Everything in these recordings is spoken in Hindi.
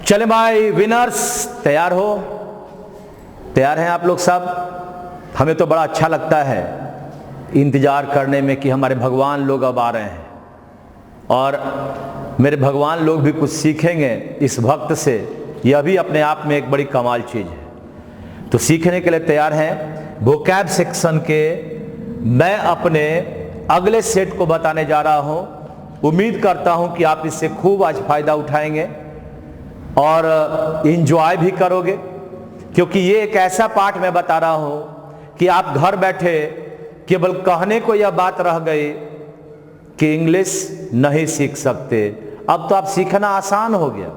चले भाई विनर्स, तैयार हो? तैयार हैं आप लोग सब? हमें तो बड़ा अच्छा लगता है इंतजार करने में कि हमारे भगवान लोग अब आ रहे हैं और मेरे भगवान लोग भी कुछ सीखेंगे इस भक्त से। यह भी अपने आप में एक बड़ी कमाल चीज है। तो सीखने के लिए तैयार हैं। वोकैब सेक्शन के मैं अपने अगले सेट को बताने जा रहा हूं। उम्मीद करता हूं कि आप इससे खूब आज फायदा उठाएंगे और इंजॉय भी करोगे, क्योंकि ये एक ऐसा पाठ मैं बता रहा हूं कि आप घर बैठे केवल कहने को यह बात रह गई कि इंग्लिश नहीं सीख सकते। अब तो आप सीखना आसान हो गया।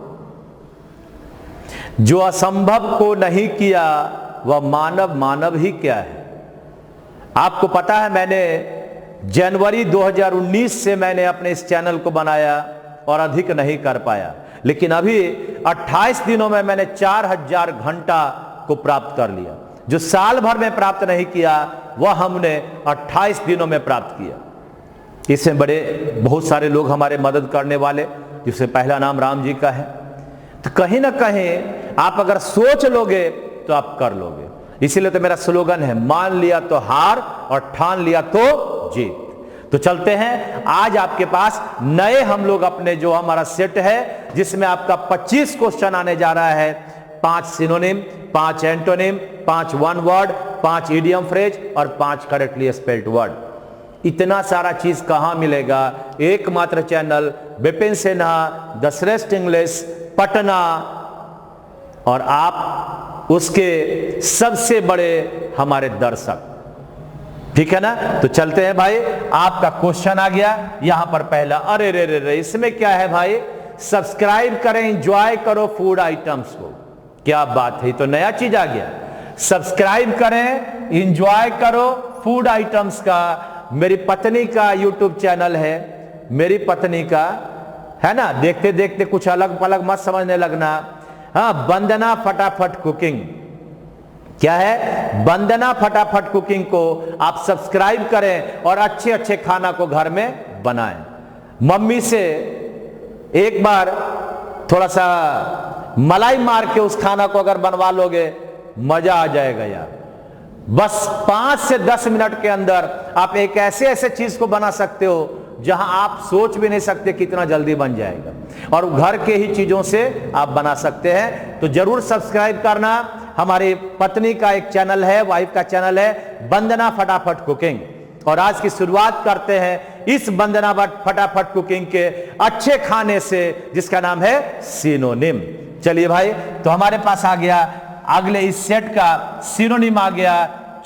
जो असंभव को नहीं किया वह मानव ही क्या है। आपको पता है, मैंने जनवरी 2019 से मैंने अपने इस चैनल को बनाया और अधिक नहीं कर पाया, लेकिन अभी 28 दिनों में मैंने 4000 घंटा को प्राप्त कर लिया। जो साल भर में प्राप्त नहीं किया वह हमने 28 दिनों में प्राप्त किया। इसमें बड़े बहुत सारे लोग हमारे मदद करने वाले, जिससे पहला नाम राम जी का है। तो कहीं ना कहीं आप अगर सोच लोगे तो आप कर लोगे। इसीलिए तो मेरा स्लोगन है, मान लिया तो हार और ठान लिया तो जीत। तो चलते हैं। आज आपके पास नए हम लोग अपने जो हमारा सेट है जिसमें आपका 25 क्वेश्चन आने जा रहा है। 5 synonym, 5 antonym, 5 one word, 5 idiom phrase और 5 करेक्टली स्पेल्ड वर्ड। इतना सारा चीज कहां मिलेगा? एकमात्र चैनल विपिन सिन्हा द श्रेष्ठ इंग्लिश पटना, और आप उसके सबसे बड़े हमारे दर्शक। ठीक है ना? तो चलते हैं भाई। आपका क्वेश्चन आ गया यहां पर पहला। अरे रे रे रे, इसमें क्या है भाई? सब्सक्राइब करें, एंजॉय करो फूड आइटम्स को। क्या बात है, तो नया चीज आ गया। सब्सक्राइब करें, एंजॉय करो फूड आइटम्स का। मेरी पत्नी का यूट्यूब चैनल है, मेरी पत्नी का है ना। देखते देखते कुछ अलग पलग मत समझने लगना। हाँ, वंदना फटाफट कुकिंग। क्या है? वंदना फटाफट कुकिंग को आप सब्सक्राइब करें और अच्छे अच्छे खाना को घर में बनाएं। मम्मी से एक बार थोड़ा सा मलाई मार के उस खाना को अगर बनवा लोगे, मजा आ जाएगा यार। बस 5 से 10 मिनट के अंदर आप एक ऐसे चीज को बना सकते हो जहां आप सोच भी नहीं सकते कितना जल्दी बन जाएगा, और घर के ही चीजों से आप बना सकते हैं। तो जरूर सब्सक्राइब करना। हमारी पत्नी का एक चैनल है, वाइफ का चैनल है वंदना फटाफट कुकिंग। और आज की शुरुआत करते हैं इस वंदना फटाफट कुकिंग के अच्छे खाने से, जिसका नाम है सिनोनिम। चलिए भाई, तो हमारे पास आ गया अगले इस सेट का सिनोनिम आ गया।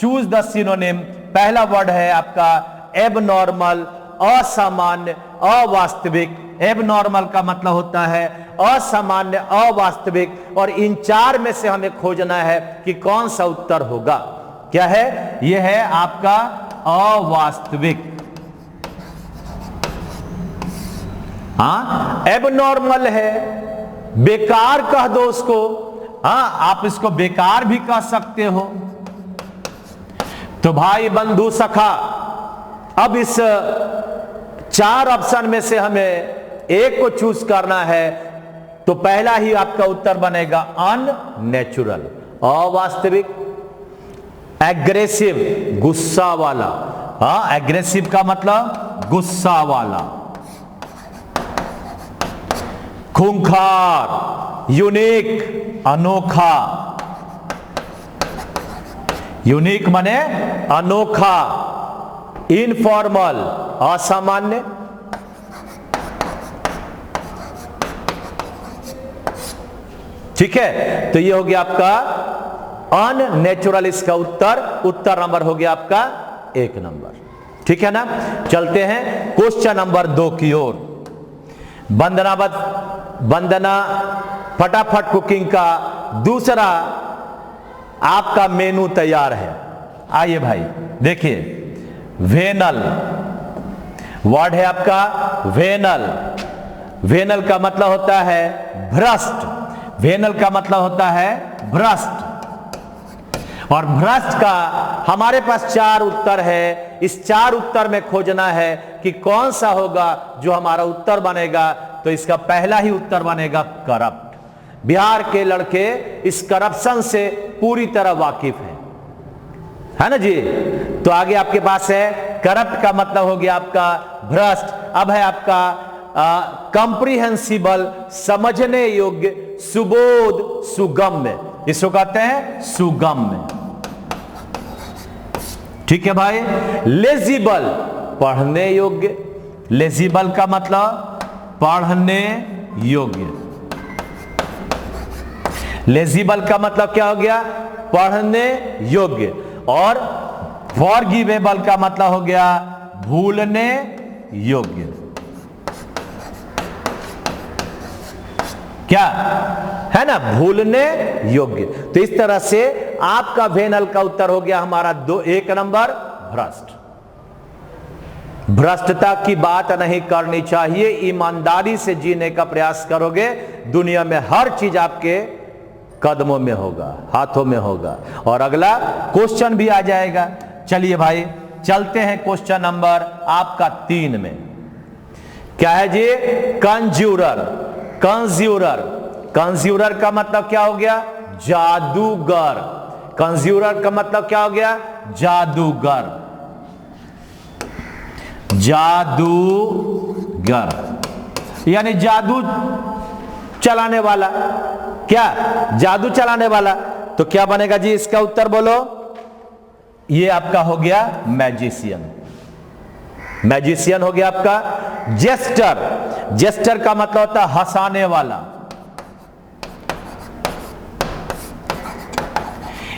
Choose the synonym. पहला वर्ड है आपका एबनॉर्मल, असामान्य, अवास्तविक। एबनॉर्मल का मतलब होता है असामान्य, अवास्तविक, और इन 4 में से हमें खोजना है कि कौन सा उत्तर होगा। क्या है? यह है आपका अवास्तविक। हाँ, एबनॉर्मल है, बेकार कह दो उसको। हाँ, आप इसको बेकार भी कह सकते हो। तो भाई बंधु सखा, अब इस 4 ऑप्शन में से हमें एक को चूज करना है। तो पहला ही आपका उत्तर बनेगा अननेचुरल, अवास्तविक। एग्रेसिव, गुस्सा वाला। हाँ, एग्रेसिव का मतलब गुस्सा वाला। खूंखार, यूनिक, अनोखा। यूनिक माने अनोखा। इनफॉर्मल, असामान्य। ठीक है, तो ये हो गया आपका अननेचुरल। इसका उत्तर नंबर हो गया आपका 1 नंबर। ठीक है ना? चलते हैं क्वेश्चन नंबर 2 की ओर। वंदना फटाफट कुकिंग का दूसरा आपका मेनू तैयार है। आइए भाई देखिए, वेनल वर्ड है आपका। वेनल, वेनल का मतलब होता है भ्रष्ट। वेनल का मतलब होता है भ्रष्ट। और भ्रष्ट का हमारे पास 4 उत्तर है। इस 4 उत्तर में खोजना है कि कौन सा होगा जो हमारा उत्तर बनेगा। तो इसका पहला ही उत्तर बनेगा करप्ट। बिहार के लड़के इस करप्शन से पूरी तरह वाकिफ हैं, है ना जी। तो आगे आपके पास है करप्ट का मतलब हो गया आपका भ्रष्ट। अब है आपका कंप्रीहेंसिबल, समझने योग्य, सुबोध, सुगम्य। इसको कहते हैं सुगम्य, ठीक है भाई। लेजिबल, पढ़ने योग्य। लेजिबल का मतलब पढ़ने योग्य। लेजिबल का मतलब क्या हो गया? पढ़ने योग्य। और फॉरगिवेबल का मतलब हो गया भूलने योग्य। क्या है ना, भूलने योग्य। तो इस तरह से आपका वेनल का उत्तर हो गया हमारा 1 नंबर भ्रष्ट। भ्रष्टता की बात नहीं करनी चाहिए, ईमानदारी से जीने का प्रयास करोगे, दुनिया में हर चीज आपके कदमों में होगा, हाथों में होगा। और अगला क्वेश्चन भी आ जाएगा। चलिए भाई चलते हैं क्वेश्चन नंबर आपका 3 में। क्या है जी? कंज्यूरर। कंज्यूरर, कंज्यूरर का मतलब क्या हो गया? जादूगर। कंज्यूरर का मतलब क्या हो गया? जादूगर। जादूगर यानी जादू चलाने वाला। क्या? जादू चलाने वाला। तो क्या बनेगा जी इसका उत्तर बोलो? ये आपका हो गया मैजिशियन। मैजिशियन हो गया आपका। जेस्टर, जेस्टर का मतलब होता है हंसाने वाला।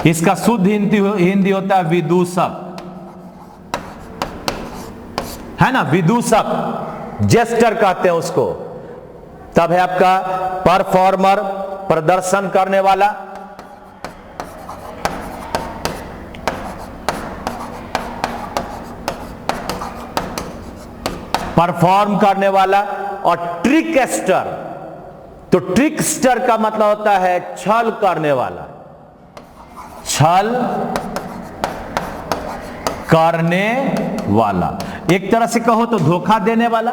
इसका शुद्ध हिंदी होता है विदूषक, है ना, विदूषक, जेस्टर कहते हैं उसको। तब है आपका परफॉर्मर, प्रदर्शन करने वाला। परफॉर्म करने वाला। और ट्रिकस्टर, तो ट्रिकस्टर का मतलब होता है छल करने वाला। छल करने वाला, एक तरह से कहो तो धोखा देने वाला।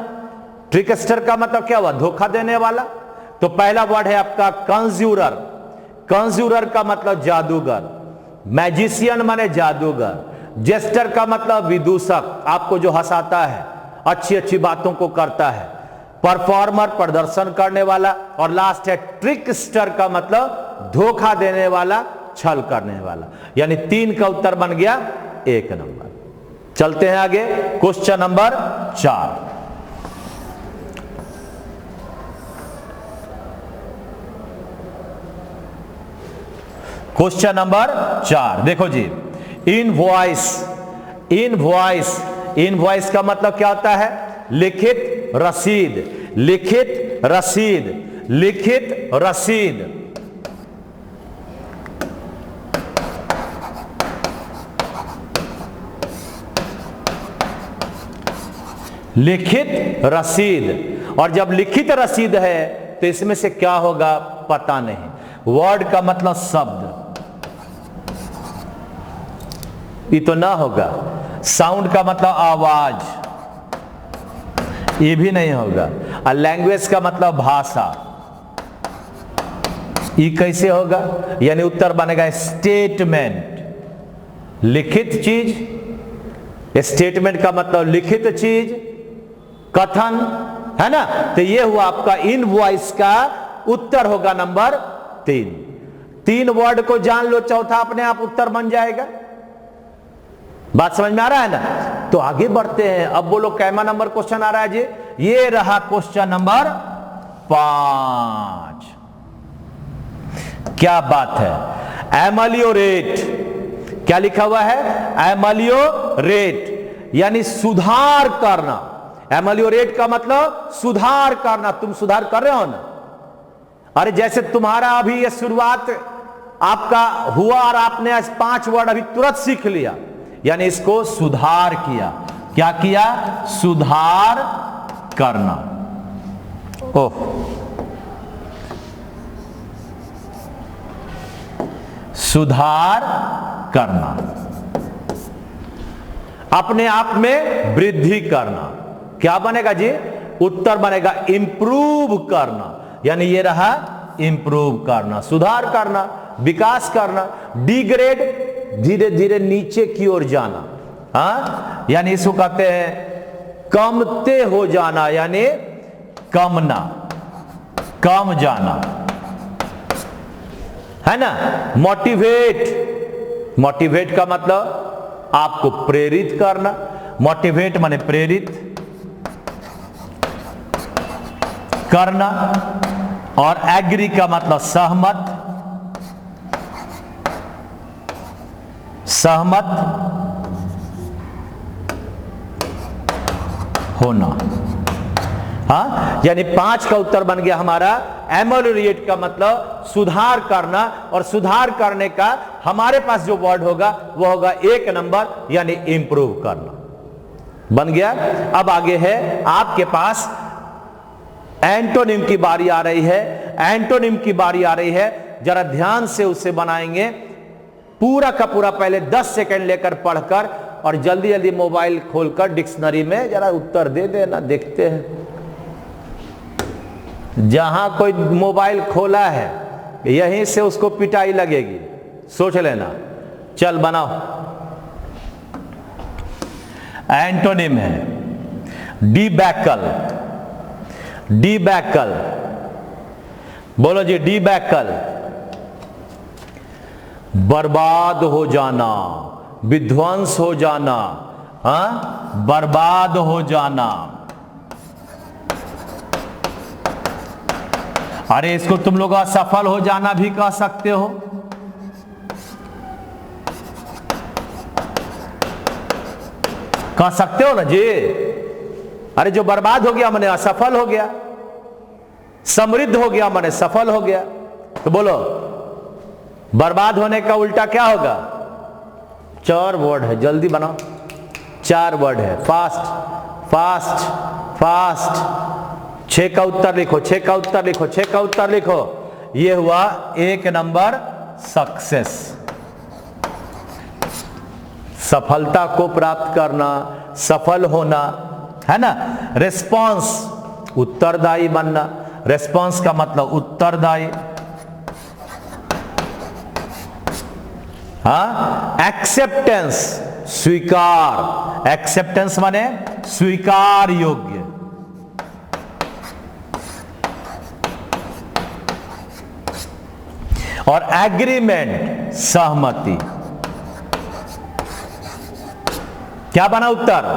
ट्रिकस्टर का मतलब क्या हुआ? धोखा देने वाला। तो पहला वर्ड है आपका कंज्यूरर। कंज्यूरर का मतलब जादूगर। मैजिशियन माने जादूगर। जेस्टर का मतलब विदूषक, आपको जो हंसाता है, अच्छी अच्छी बातों को करता है। परफॉर्मर, प्रदर्शन करने वाला। और लास्ट है ट्रिकस्टर का मतलब धोखा देने वाला, छल करने वाला। यानी 3 का उत्तर बन गया 1 नंबर। चलते हैं आगे क्वेश्चन नंबर 4। क्वेश्चन नंबर 4 देखो जी। इनवॉइस, इनवॉइस, इनवॉइस का मतलब क्या होता है? लिखित रसीद। लिखित रसीद, लिखित रसीद। लिखित रसीद। और जब लिखित रसीद है तो इसमें से क्या होगा पता नहीं। वर्ड का मतलब शब्द, ये तो ना होगा। साउंड का मतलब आवाज, ये भी नहीं होगा। और लैंग्वेज का मतलब भाषा, ये कैसे होगा? यानी उत्तर बनेगा स्टेटमेंट। लिखित चीज, स्टेटमेंट का मतलब लिखित चीज, कथन, है ना। तो ये हुआ आपका इनवॉइस का उत्तर होगा नंबर 3। 3 वर्ड को जान लो, चौथा अपने आप उत्तर बन जाएगा। बात समझ में आ रहा है ना? तो आगे बढ़ते हैं। अब बोलो कैमा नंबर क्वेश्चन आ रहा है जी? ये रहा क्वेश्चन नंबर 5। क्या बात है? एमेलियोरेट, क्या लिखा हुआ है? एमेलियोरेट यानी सुधार करना। एमेलियोरेट का मतलब सुधार करना। तुम सुधार कर रहे हो ना? अरे जैसे तुम्हारा अभी ये शुरुआत आपका हुआ और आपने 5 वर्ड अभी तुरंत सीख लिया, यानी इसको सुधार किया। क्या किया? सुधार करना। ओह, सुधार करना, अपने आप में वृद्धि करना। क्या बनेगा जी? उत्तर बनेगा इंप्रूव करना। यानी ये रहा इंप्रूव करना, सुधार करना, विकास करना। डिग्रेड, धीरे धीरे नीचे की ओर जाना, हाँ, यानी इसको कहते हैं कमते हो जाना, यानी कमना, कम जाना, है ना। मोटिवेट, मोटिवेट का मतलब आपको प्रेरित करना, मोटिवेट माने प्रेरित करना। और एग्री का मतलब सहमत, सहमत होना, हाँ, यानी 5 का उत्तर बन गया हमारा। एमेलियोरेट का मतलब सुधार करना, और सुधार करने का हमारे पास जो वर्ड होगा वो होगा 1 नंबर, यानी इंप्रूव करना, बन गया। अब आगे है आपके पास एंटोनिम की बारी आ रही है, एंटोनिम की बारी आ रही है, जरा ध्यान से उसे बनाएंगे पूरा का पूरा, पहले 10 सेकंड लेकर पढ़कर, और जल्दी जल्दी मोबाइल खोलकर डिक्शनरी में जरा उत्तर दे देना, देखते हैं। जहां कोई मोबाइल खोला है यहीं से उसको पिटाई लगेगी, सोच लेना। चल बनाओ। एंटोनिम है डीबैकल, डीबैकल, बोलो जी, डीबैकल, बर्बाद हो जाना, विध्वंस हो जाना, हाँ, बर्बाद हो जाना। अरे इसको तुम लोग असफल हो जाना भी कह सकते हो, कह सकते हो ना जी। अरे जो बर्बाद हो गया माने असफल हो गया, समृद्ध हो गया माने सफल हो गया। तो बोलो बर्बाद होने का उल्टा क्या होगा? 4 वर्ड है, जल्दी बनाओ। 4 वर्ड है, फास्ट फास्ट फास्ट। 6 का उत्तर लिखो, 6 का उत्तर लिखो, 6 का उत्तर लिखो। ये हुआ 1 नंबर सक्सेस, सफलता को प्राप्त करना, सफल होना, है ना। रिस्पॉन्स, उत्तरदायी बनना, रिस्पॉन्स का मतलब उत्तरदायी, हाँ। एक्सेप्टेंस, स्वीकार, एक्सेप्टेंस माने स्वीकार योग्य। और एग्रीमेंट, सहमति। क्या बना उत्तर?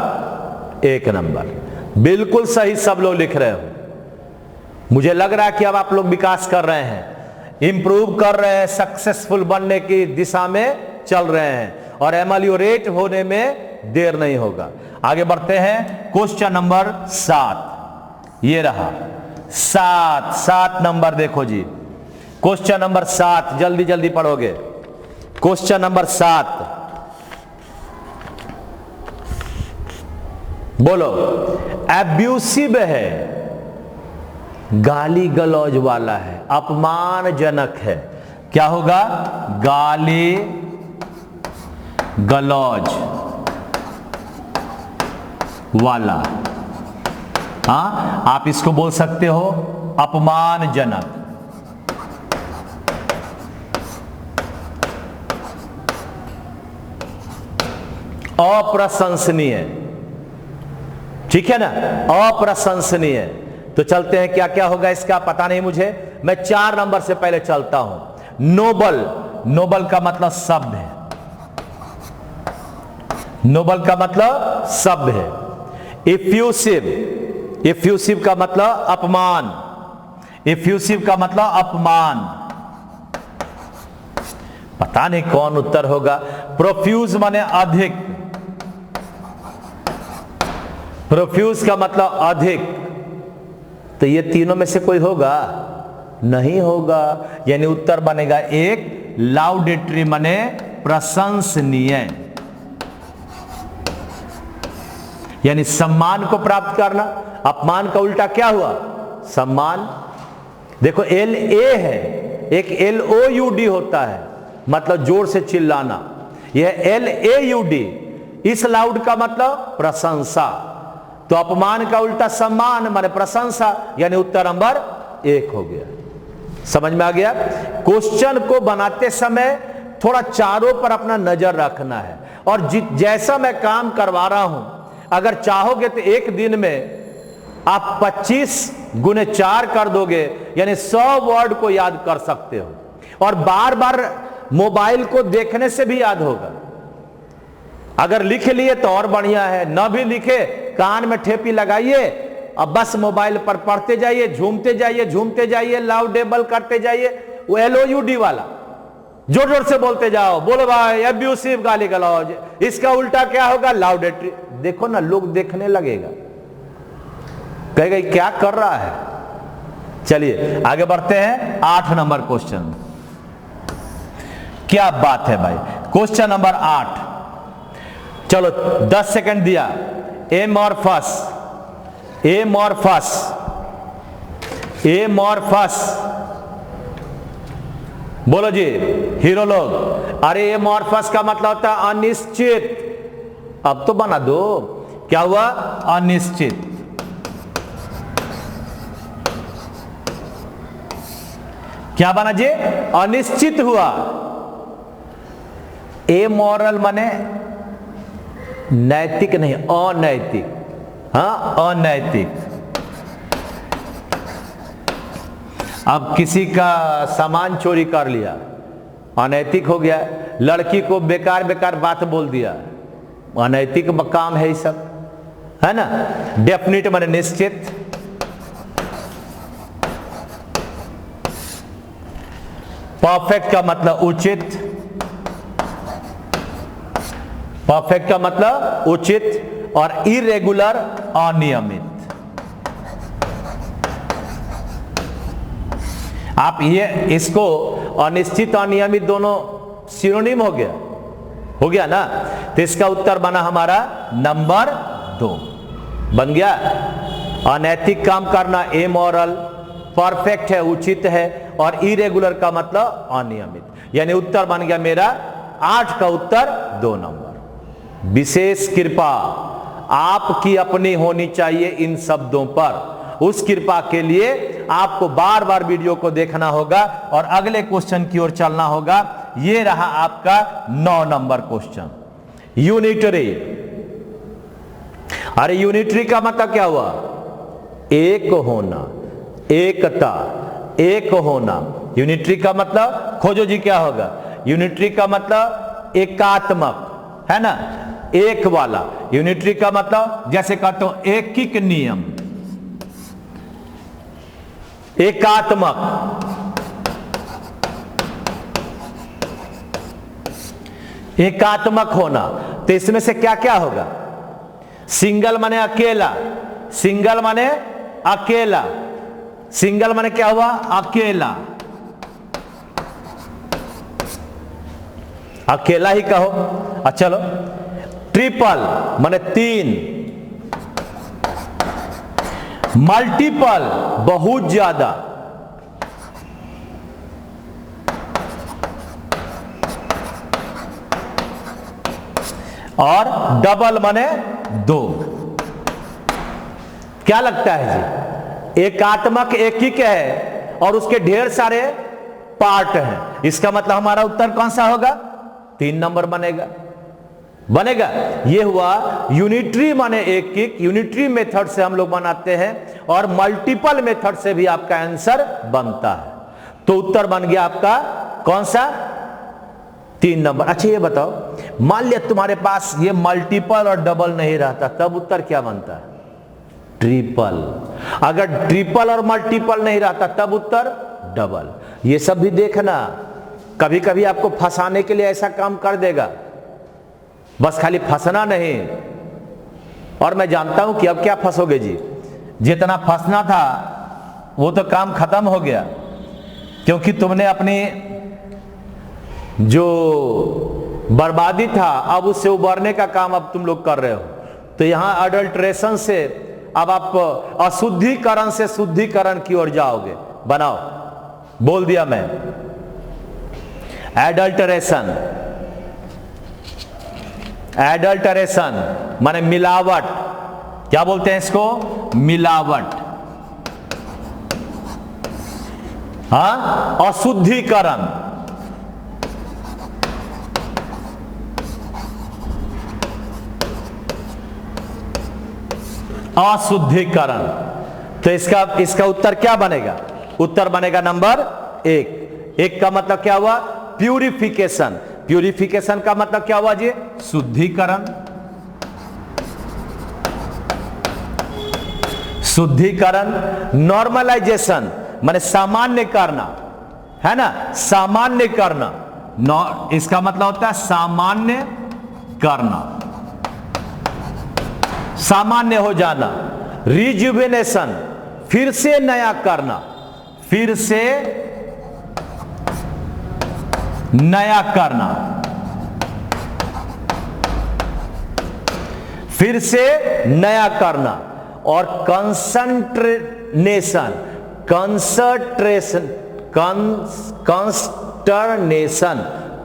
1 नंबर, बिल्कुल सही सब लोग लिख रहे हो। मुझे लग रहा है कि अब आप लोग विकास कर रहे हैं, इंप्रूव कर रहे हैं, सक्सेसफुल बनने की दिशा में चल रहे हैं, और एमेलियोरेट होने में देर नहीं होगा। आगे बढ़ते हैं। क्वेश्चन नंबर 7, ये रहा 7 नंबर, देखो जी, क्वेश्चन नंबर 7, जल्दी जल्दी पढ़ोगे। क्वेश्चन नंबर 7, बोलो। एब्यूसिव है, गाली गलौज वाला है, अपमानजनक है। क्या होगा? गाली गलौज वाला, हाँ, आप इसको बोल सकते हो अपमानजनक। अप्रशंसनीय, ठीक है ना, अप्रशंसनीय। तो चलते हैं, क्या क्या होगा इसका पता नहीं मुझे, मैं 4 नंबर से पहले चलता हूं। नोबल, नोबल का मतलब सभ्य है, नोबल का मतलब सभ्य है। इफ्यूसिव, इफ्यूसिव का मतलब अपमान, इफ्यूसिव का मतलब अपमान। पता नहीं कौन उत्तर होगा। प्रोफ्यूज माने अधिक, प्रोफ्यूज का मतलब अधिक। तो ये तीनों में से कोई होगा? नहीं होगा, यानी उत्तर बनेगा 1 लाउडेटरी माने प्रशंसनीय, यानी सम्मान को प्राप्त करना। अपमान का उल्टा क्या हुआ? सम्मान। देखो LA है, एक LOUD होता है, मतलब जोर से चिल्लाना। यह LAUD, इस लाउड का मतलब प्रशंसा। तो अपमान का उल्टा सम्मान माने प्रशंसा, यानी उत्तर नंबर 1 हो गया। समझ में आ गया? क्वेश्चन को बनाते समय थोड़ा चारों पर अपना नजर रखना है। और जैसा मैं काम करवा रहा हूं, अगर चाहोगे तो एक दिन में आप 25 गुने 4 कर दोगे, यानी 100 वर्ड को याद कर सकते हो। और बार बार मोबाइल को देखने से भी याद होगा। अगर लिख लिए तो और बढ़िया है, न भी लिखे कान में ठेपी लगाइए, अब बस मोबाइल पर पढ़ते जाइए, झूमते जाइए, लाउडेबल करते जाइए। वो LOUD वाला जोर जोर से बोलते जाओ, बोलो भाई अब्यूसिव गाली गलौज, इसका उल्टा क्या होगा? लाउडेटरी। देखो ना, लोग देखने लगेगा, कहेगा क्या कर रहा है। चलिए आगे बढ़ते हैं 8 नंबर क्वेश्चन। क्या बात है भाई, क्वेश्चन नंबर 8। चलो 10 सेकंड दिया। एमॉर्फस, एमॉर्फस, एमॉर्फस, बोलो जी हीरो लोग। अरे एमॉर्फस का मतलब होता है अनिश्चित। अब तो बना दो, क्या हुआ? अनिश्चित। क्या बना जी? अनिश्चित हुआ। एमोरल माने नैतिक नहीं, अनैतिक। हाँ, अनैतिक। अब किसी का सामान चोरी कर लिया, अनैतिक हो गया। लड़की को बेकार बेकार बात बोल दिया, अनैतिक काम है ये सब, है ना? डेफिनेट माने निश्चित। परफेक्ट का मतलब उचित, परफेक्ट का मतलब उचित। और इरेगुलर अनियमित। आप ये इसको अनिश्चित अनियमित दोनों सिनोनिम हो गया ना? तो इसका उत्तर बना हमारा नंबर 2 बन गया। अनैतिक काम करना इमोरल, परफेक्ट है उचित है, और इरेगुलर का मतलब अनियमित। यानी उत्तर बन गया मेरा 8 का उत्तर 2 नंबर। विशेष कृपा आपकी अपनी होनी चाहिए इन शब्दों पर। उस कृपा के लिए आपको बार बार वीडियो को देखना होगा और अगले क्वेश्चन की ओर चलना होगा। यह रहा आपका 9 नंबर क्वेश्चन, यूनिटरी। अरे यूनिटरी का मतलब क्या हुआ? एक होना, एकता, एक होना। यूनिटरी का मतलब खोजो जी क्या होगा? यूनिटरी का मतलब एकात्मक, है ना? एक वाला। यूनिटरी का मतलब जैसे कहते हो एकिक नियम, एकात्मक, एकात्मक होना। तो इसमें से क्या क्या होगा? सिंगल माने अकेला, सिंगल माने अकेला, सिंगल माने क्या हुआ? अकेला, अकेला ही कहो। अच्छा चलो, ट्रिपल माने 3, मल्टीपल बहुत ज्यादा, और डबल माने 2। क्या लगता है जी? एकात्मक एकिक है और उसके ढेर सारे पार्ट हैं। इसका मतलब हमारा उत्तर कौन सा होगा? 3 नंबर बनेगा, बनेगा। यह हुआ यूनिटरी माने एकिक। यूनिटरी मेथड से हम लोग बनाते हैं और मल्टीपल मेथड से भी आपका आंसर बनता है। तो उत्तर बन गया आपका कौन सा? 3 नंबर। अच्छा ये बताओ, मान लिया तुम्हारे पास ये मल्टीपल और डबल नहीं रहता, तब उत्तर क्या बनता है? ट्रिपल। अगर ट्रिपल और मल्टीपल नहीं रहता तब उत्तर डबल। ये सब भी देखना, कभी कभी आपको फंसाने के लिए ऐसा काम कर देगा, बस खाली फंसना नहीं। और मैं जानता हूं कि अब क्या फंसोगे जी, जितना फंसना था वो तो काम खत्म हो गया, क्योंकि तुमने अपनी जो बर्बादी था अब उससे उबरने का काम अब तुम लोग कर रहे हो। तो यहां अडल्ट्रेशन से अब आप अशुद्धिकरण से शुद्धिकरण की ओर जाओगे। बनाओ, बोल दिया मैं, एडल्टरेशन। एडल्टरेशन माने मिलावट। क्या बोलते हैं इसको? मिलावट। हाँ, अशुद्धिकरण, अशुद्धिकरण। तो इसका उत्तर क्या बनेगा? उत्तर बनेगा नंबर एक का मतलब क्या हुआ? प्यूरिफिकेशन। प्यूरिफिकेशन का मतलब क्या हुआ जी? शुद्धिकरण। शुद्धिकरण। नॉर्मलाइजेशन माने सामान्य करना, है ना, सामान्य करना। इसका मतलब होता है सामान्य करना, सामान्य हो जाना। रिजुवेनेशन, फिर से नया करना, फिर से नया करना, फिर से नया करना। और कंसंट्रेशन, कंसंट्रेशन, कंस्टर्नेशन,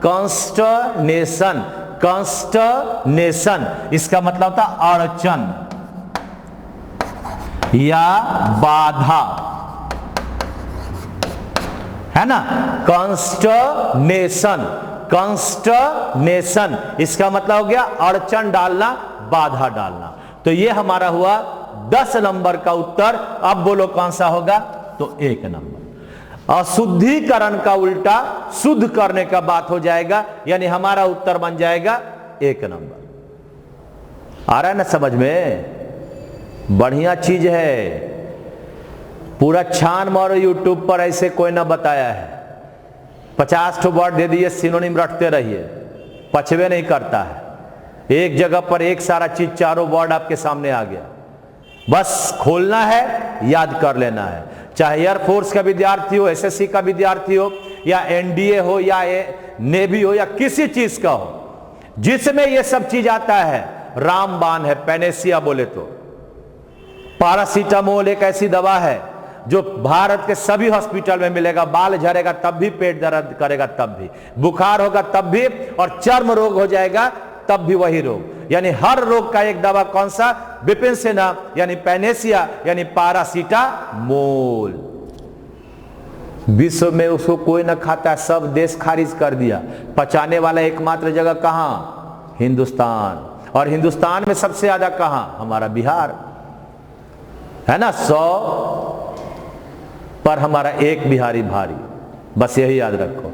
कंस्टर्नेशन, कंस्टर्नेशन, इसका मतलब होता अड़चन या बाधा, है ना। कंस्टर्नेशन, कंस्टर्नेशन इसका मतलब हो गया अड़चन डालना, बाधा डालना। तो ये हमारा हुआ 10 नंबर का उत्तर। अब बोलो कौन सा होगा? तो 1 नंबर। अशुद्धिकरण का उल्टा शुद्ध करने का बात हो जाएगा, यानी हमारा उत्तर बन जाएगा 1 नंबर। आ रहा है ना समझ में? बढ़िया चीज है, पूरा छान मारो यूट्यूब पर, ऐसे कोई ना बताया है। 50 ठो वर्ड दे दिए, सिनोनिम रटते रहिए, पछवे नहीं करता है। एक जगह पर एक सारा चीज, चारों वर्ड आपके सामने आ गया, बस खोलना है, याद कर लेना है। चाहे एयरफोर्स का विद्यार्थी हो, एसएससी का विद्यार्थी हो, या एनडीए हो, या नेवी हो, या किसी चीज का हो, जिसमें यह सब चीज आता है। रामबाण है, पैनेसिया बोले तो। पैरासीटामोल एक ऐसी दवा है जो भारत के सभी हॉस्पिटल में मिलेगा। बाल झड़ेगा तब भी, पेट दर्द करेगा तब भी, बुखार होगा तब भी, और चर्म रोग हो जाएगा तब भी वही रोग। यानी हर रोग का एक दवा कौन सा? विपिन सेना, यानी पैनेसिया, यानी पैरासीटामोल। विश्व में उसको कोई ना खाता, सब देश खारिज कर दिया। पचाने वाला एकमात्र जगह कहां? हिंदुस्तान। और हिंदुस्तान में सबसे ज्यादा कहां? हमारा बिहार, है ना। 100 पर हमारा एक बिहारी भारी, बस यही याद रखो।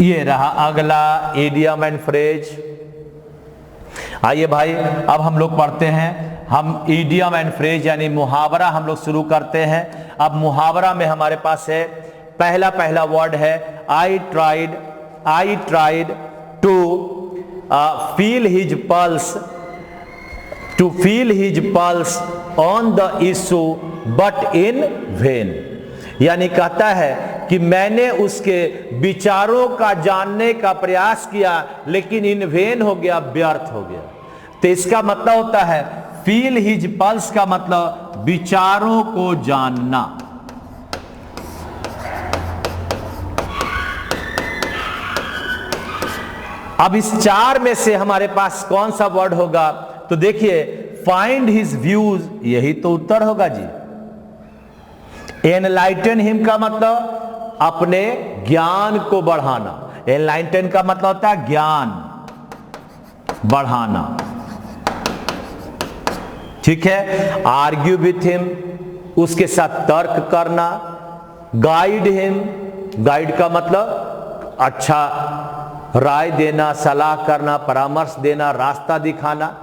ये रहा अगला इडियम एंड फ्रेज। आइए भाई, अब हम लोग पढ़ते हैं। हम इडियम एंड फ्रेज यानी मुहावरा हम लोग शुरू करते हैं। अब मुहावरा में हमारे पास है पहला वर्ड है I tried to feel his pulse on the issue but in vain. यानी कहता है कि मैंने उसके विचारों का जानने का प्रयास किया, लेकिन इन वेन हो गया, व्यर्थ हो गया। तो इसका मतलब होता है फील हिज पल्स का मतलब विचारों को जानना। अब इस 4 में से हमारे पास कौन सा वर्ड होगा? तो देखिए, फाइंड हिज व्यूज, यही तो उत्तर होगा जी। एनलाइटन हिम का मतलब अपने ज्ञान को बढ़ाना। एनलाइटन का मतलब होता है ज्ञान बढ़ाना, ठीक है। आर्ग्यू विथ हिम, उसके साथ तर्क करना। गाइड हिम, गाइड का मतलब अच्छा राय देना, सलाह करना, परामर्श देना, रास्ता दिखाना।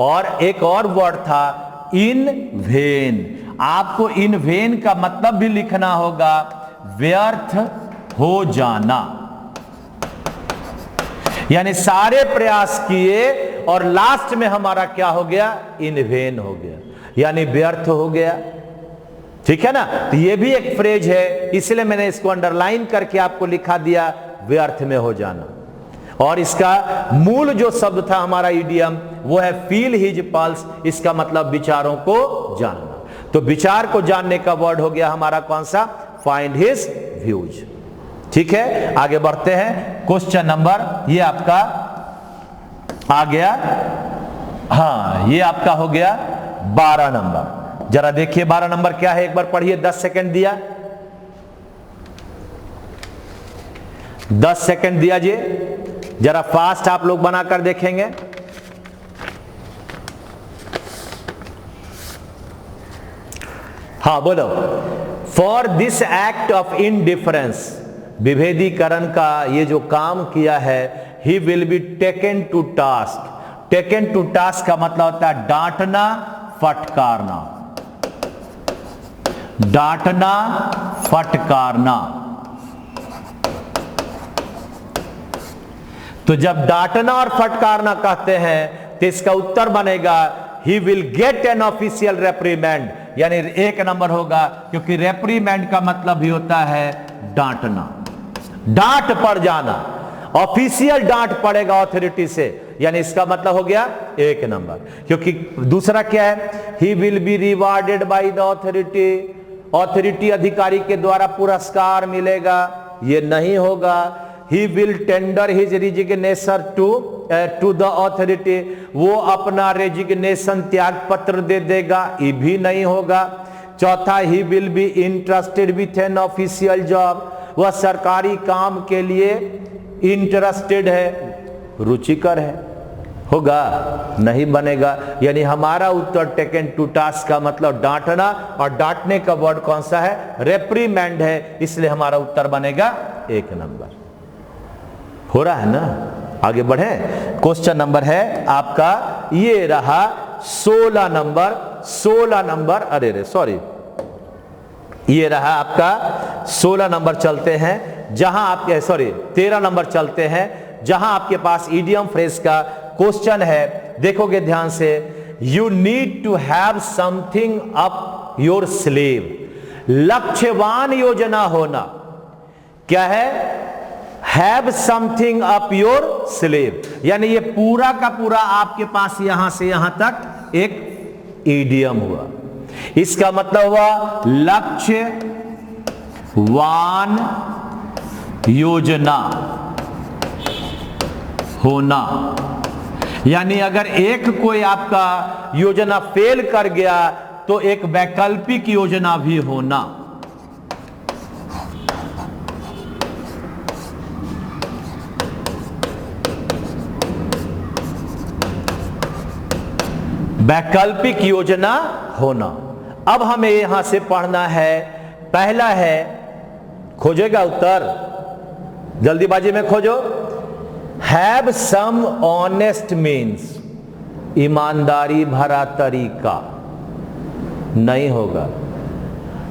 और एक और वर्ड था इन वेन। आपको इन वेन का मतलब भी लिखना होगा, व्यर्थ हो जाना। यानी सारे प्रयास किए और लास्ट में हमारा क्या हो गया? इन वेन हो गया, यानी व्यर्थ हो गया। ठीक है ना। तो ये भी एक फ्रेज है, इसलिए मैंने इसको अंडरलाइन करके आपको लिखा दिया, व्यर्थ में हो जाना। और इसका मूल जो शब्द था हमारा इडियम, वो है फील हिज पल्स। इसका मतलब विचारों को जानना। तो विचार को जानने का वर्ड हो गया हमारा कौन सा? Find his views. ठीक है, आगे बढ़ते हैं। क्वेश्चन नंबर, ये आपका आ गया, हाँ ये आपका हो गया 12 नंबर। जरा देखिए 12 नंबर क्या है, एक बार पढ़िए, 10 सेकंड दिया। 10 सेकंड दिया जी, जरा फास्ट आप लोग बनाकर देखेंगे। हाँ बोलो। For this act of indifference, विभेदीकरण का ये जो काम किया है, he will be taken to task. Taken to task का मतलब होता है डांटना, फटकारना। डांटना, फटकारना। तो जब डांटना और फटकारना कहते हैं तो इसका उत्तर बनेगा he will get an official रेप्रीमेंड, यानी 1 नंबर होगा, क्योंकि रेप्रीमेंड का मतलब भी होता है डांटना, डांट पड़ जाना। ऑफिशियल डांट पड़ेगा अथॉरिटी से, यानी इसका मतलब हो गया 1 नंबर। क्योंकि दूसरा क्या है, he will be rewarded by the authority, authority अधिकारी के द्वारा पुरस्कार मिलेगा, ये नहीं होगा। He will tender his resignation to the authority, वो अपना रेजिग्नेशन त्याग पत्र दे देगा, ये भी नहीं होगा। चौथा, ही will be interested with an official job, वह सरकारी काम के लिए इंटरेस्टेड है, रुचिकर है, होगा नहीं बनेगा। यानी हमारा उत्तर टेकन टू टास्क का मतलब डांटना, और डांटने का वर्ड कौन सा है, रेप्रीमेंड है, इसलिए हमारा उत्तर बनेगा 1 नंबर। हो रहा है ना, आगे बढ़े। क्वेश्चन नंबर है आपका, ये रहा 16 नंबर, 16 नंबर, अरे रे सॉरी, ये रहा आपका 16 नंबर। चलते हैं जहां आपके, सॉरी 13 नंबर चलते हैं, जहां आपके पास इडियम फ्रेज का क्वेश्चन है। देखोगे ध्यान से, you need to have something up your sleeve, लक्ष्यवान योजना होना। क्या है, have something up your sleeve, यानी ये पूरा का पूरा आपके पास यहां से यहां तक एक इडियम हुआ। इसका मतलब हुआ लक्ष्यवान योजना होना, यानी अगर एक कोई आपका योजना फेल कर गया तो एक वैकल्पिक योजना भी होना। वैकल्पिक योजना होना। अब हमें यहां से पढ़ना है, पहला है, खोजेगा उत्तर, जल्दीबाजी में खोजो। हैव सम ऑनेस्ट मीन्स, ईमानदारी भरा तरीका, नहीं होगा।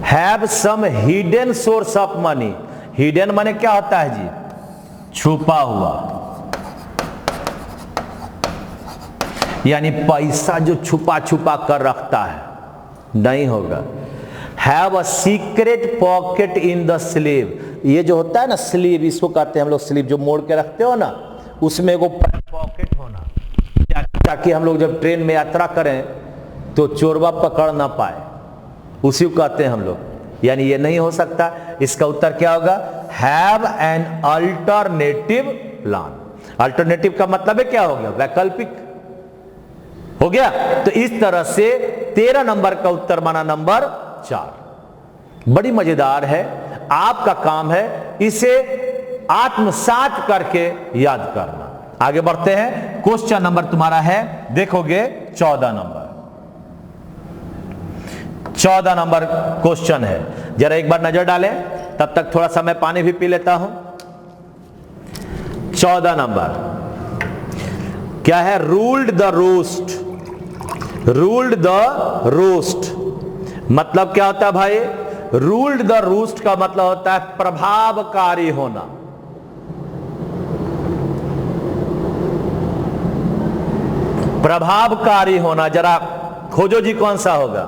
Have some hidden source of money, hidden माने क्या होता है जी, छुपा हुआ, यानी पैसा जो छुपा छुपा कर रखता है, नहीं होगा। Have a secret pocket in the sleeve, ये जो होता है ना स्लीव, इसको कहते हैं हम लोग स्लीव, जो मोड़ के रखते हो ना, उसमें वो पॉकेट होना, ताकि हम लोग जब ट्रेन में यात्रा करें तो चोरवा पकड़ ना पाए, उसी को कहते हैं हम लोग। यानी ये नहीं हो सकता। इसका उत्तर क्या होगा, have an alternative plan. Alternative का मतलब है क्या हो गया, वैकल्पिक हो गया। तो इस तरह से 13 नंबर का उत्तर माना नंबर 4। बड़ी मजेदार है, आपका काम है इसे आत्मसात करके याद करना। आगे बढ़ते हैं, क्वेश्चन नंबर तुम्हारा है, देखोगे 14 नंबर। 14 नंबर क्वेश्चन है, जरा एक बार नजर डालें, तब तक थोड़ा सा मैं पानी भी पी लेता हूं। 14 नंबर क्या है, ruled the roast. Ruled the roast मतलब क्या होता है भाई, रूल्ड द रोस्ट का मतलब होता है प्रभावकारी होना। प्रभावकारी होना, जरा खोजो जी कौन सा होगा।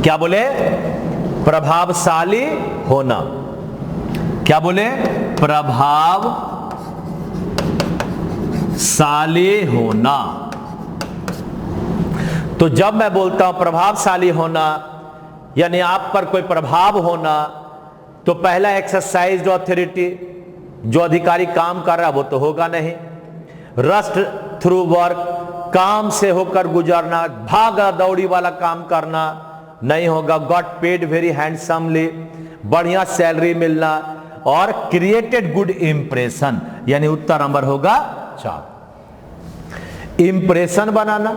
क्या बोले, प्रभावशाली होना। क्या बोले, प्रभावशाली होना। तो जब मैं बोलता हूं प्रभावशाली होना, यानी आप पर कोई प्रभाव होना, तो पहला एक्सरसाइज ऑथोरिटी, जो अधिकारी काम कर रहा है वो तो होगा नहीं। रस्ट थ्रू वर्क, काम से होकर गुजरना, भागा दौड़ी वाला काम करना नहीं होगा। गॉट पेड वेरी हैंडसमली, बढ़िया सैलरी मिलना, और क्रिएटेड गुड इंप्रेशन, यानी उत्तर नंबर होगा 4। इंप्रेशन बनाना,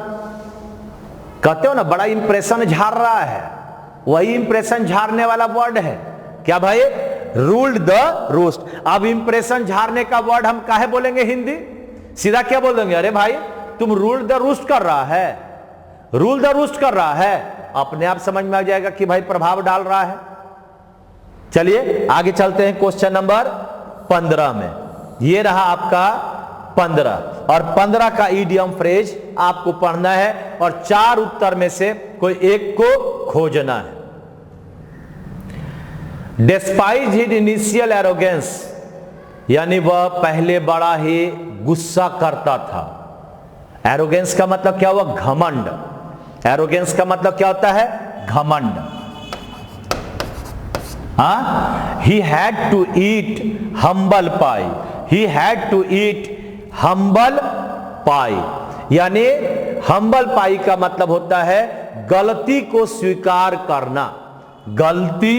कहते हो ना बड़ा इंप्रेशन झाड़ रहा है, वही इंप्रेशन झाड़ने वाला वर्ड है क्या भाई? Ruled the roast. अब इंप्रेशन झाड़ने का वर्ड हम काहे बोलेंगे हिंदी? सीधा क्या बोल देंगे? अरे भाई तुम रूल द रूस्ट कर रहा है, रूल द रूस्ट कर रहा है, अपने आप समझ में आ जाएगा कि भाई प्रभाव डाल रहा है। चलिए आगे चलते हैं क्वेश्चन नंबर 15 में। ये रहा आपका 15, और 15 का इडियम फ्रेज आपको पढ़ना है और 4 उत्तर में से कोई एक को खोजना है। डिस्पाइज हिज इनिशियल एरोगेंस, यानी वह पहले बड़ा ही गुस्सा करता था। एरोगेंस का मतलब क्या हुआ? घमंड। एरोगेंस का मतलब क्या होता है? घमंड। He had to eat humble pie, he had to eat humble pie, यानी हम्बल पाई का मतलब होता है गलती को स्वीकार करना, गलती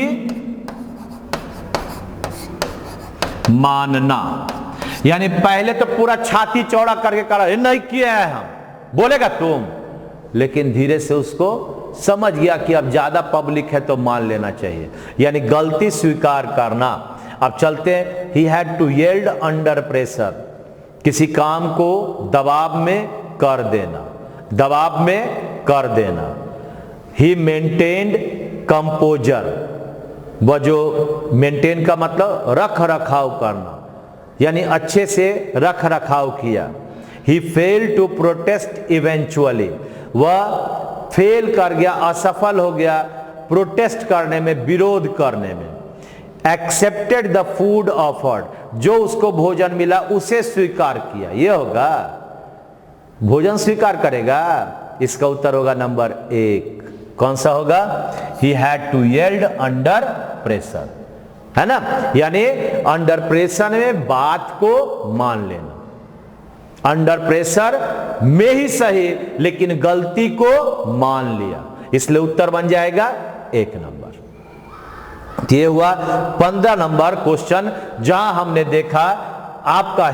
मानना। यानी पहले तो पूरा छाती चौड़ा करके करा, नहीं किया है हम, बोलेगा तुम, लेकिन धीरे से उसको समझ गया कि अब ज्यादा पब्लिक है तो मान लेना चाहिए, यानी गलती स्वीकार करना। अब चलते हैं, he had to yield under pressure, किसी काम को दबाव में कर देना, दबाव में कर देना। ही मेंटेन्ड कंपोजर, वह जो मेंटेन का मतलब रख रखाव करना, यानी अच्छे से रख रखाव किया। ही फेल टू प्रोटेस्ट इवेंचुअली, वह फेल कर गया, असफल हो गया प्रोटेस्ट करने में, विरोध करने में। एक्सेप्टेड द फूड ऑफर्ड, जो उसको भोजन मिला उसे स्वीकार किया। ये होगा, भोजन स्वीकार करेगा, इसका उत्तर होगा नंबर 1। कौन सा होगा? He had to yield under pressure, है ना, यानी अंडर प्रेशर में बात को मान लेना। अंडर प्रेशर में ही सही, लेकिन गलती को मान लिया, इसलिए उत्तर बन जाएगा 1 नंबर। ये हुआ 15 नंबर क्वेश्चन, जहां हमने देखा आपका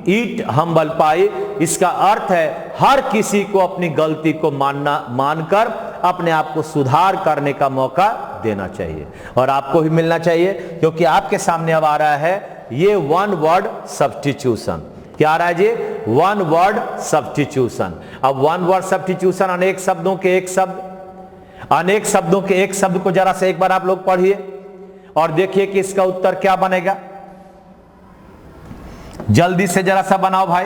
ईट हम्बल पाई, इसका अर्थ है हर किसी को अपनी गलती को मानकर अपने आप को सुधार करने का मौका देना चाहिए, और आपको भी मिलना चाहिए, क्योंकि आपके सामने अब आ रहा है ये 1 वर्ड सब्स्टिट्यूशन। क्या आ रहा है जी? 1 वर्ड सब्स्टिट्यूशन। अब 1 वर्ड सब्स्टिट्यूशन, अनेक शब्दों के एक शब्द, अनेक शब्दों के एक शब्द को जरा से एक बार आप लोग पढ़िए और देखिए कि इसका उत्तर क्या बनेगा। जल्दी से जरा सा बनाओ भाई।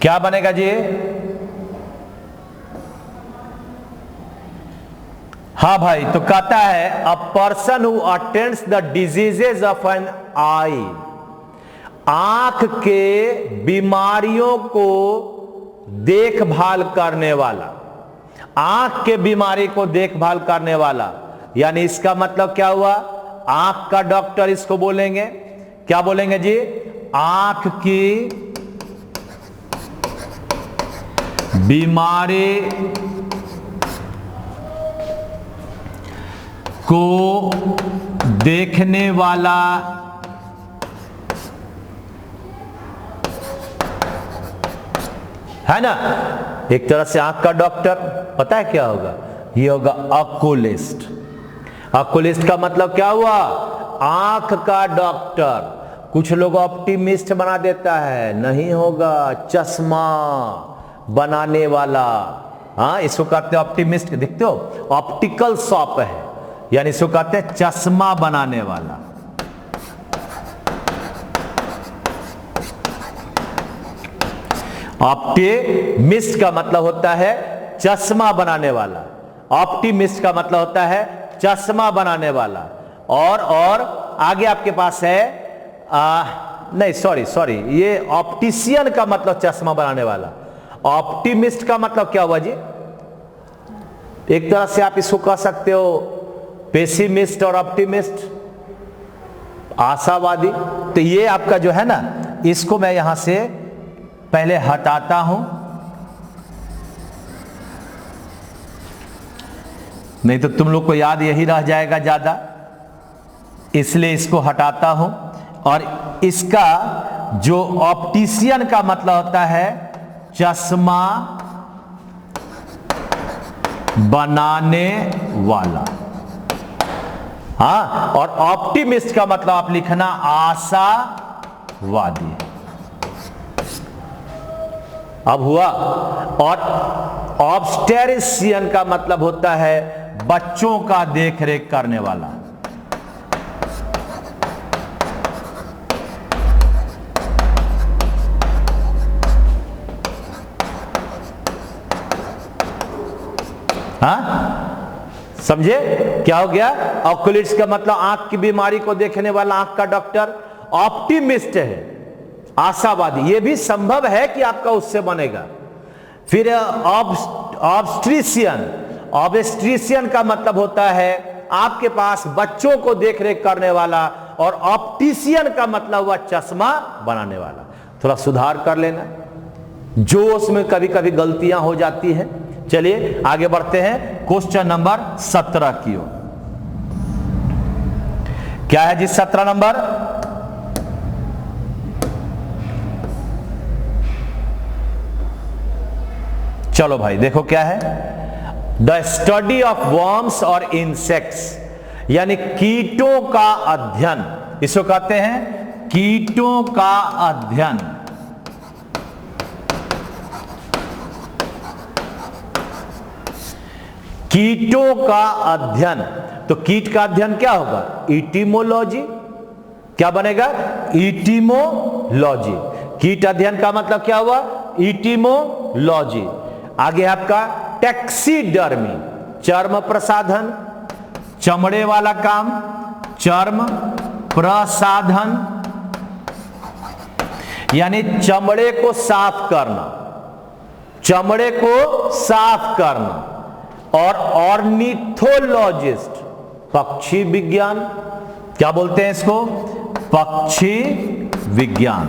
क्या बनेगा जी? हाँ भाई, तो कहता है a person who attends the diseases of an eye, आंख के बीमारियों को देखभाल करने वाला, आंख के बीमारी को देखभाल करने वाला, यानी इसका मतलब क्या हुआ? आंख का डॉक्टर इसको बोलेंगे। क्या बोलेंगे जी? आंख की बीमारी को देखने वाला है ना, एक तरह से आंख का डॉक्टर। पता है क्या होगा? ये होगा ऑक्यूलिस्ट। ऑक्यूलिस्ट का मतलब क्या हुआ? आंख का डॉक्टर। कुछ लोग ऑप्टिमिस्ट बना देता है, नहीं होगा, चश्मा बनाने वाला। हाँ, इसको कहते हैं ऑप्टिमिस्ट। देखते हो, ऑप्टिकल शॉप है, यानी इसको कहते हैं चश्मा बनाने वाला। ऑप्टिमिस्ट का मतलब होता है चश्मा बनाने वाला। ऑप्टिमिस्ट का मतलब होता है चश्मा बनाने वाला। और आगे आपके पास है नहीं, सॉरी, ये ऑप्टिशियन का मतलब चश्मा बनाने वाला। ऑप्टिमिस्ट का मतलब क्या हुआ जी? एक तरह से आप इसको कह सकते हो पेसिमिस्ट और ऑप्टिमिस्ट। आशावादी। तो ये आपका जो है ना, इसको मैं यहां से पहले हटाता हूं, नहीं तो तुम लोग को याद यही रह जाएगा ज्यादा, इसलिए इसको हटाता हूं। और इसका जो ऑप्टिशियन का मतलब होता है चश्मा बनाने वाला, हाँ, और ऑप्टिमिस्ट का मतलब आप लिखना आशावादी। अब हुआ। और ऑब्स्टेरिशियन का मतलब होता है बच्चों का देखरेख करने वाला। हाँ, समझे क्या हो गया? ऑक्यूलिस्ट का मतलब आंख की बीमारी को देखने वाला, आंख का डॉक्टर। ऑप्टिमिस्ट है आशावादी, यह भी संभव है कि आपका उससे बनेगा। फिर ऑब्स्ट्रिशियन, ऑब्स्ट्रिशियन का मतलब होता है आपके पास बच्चों को देखरेख करने वाला, और ऑप्टिशियन का मतलब हुआ चश्मा बनाने वाला। थोड़ा सुधार कर लेना, जोश में कभी कभी गलतियां हो जाती हैं। चलिए आगे बढ़ते हैं क्वेश्चन नंबर 17 की ओर। क्या है जी 17 नंबर? चलो भाई देखो क्या है। द स्टडी ऑफ वर्म्स और इंसेक्ट्स, यानी कीटों का अध्ययन, इसको कहते हैं कीटों का अध्ययन। कीटों का अध्ययन, तो कीट का अध्ययन क्या होगा? इटिमोलॉजी। क्या बनेगा? इटिमोलॉजी। कीट अध्ययन का मतलब क्या हुआ? इटिमोलॉजी। आगे आपका टैक्सीडर्मी, चर्म प्रसाधन, चमड़े वाला काम, चर्म प्रसाधन, यानी चमड़े को साफ करना, चमड़े को साफ करना। और ऑर्निथोलॉजिस्ट, पक्षी विज्ञान, क्या बोलते हैं इसको? पक्षी विज्ञान,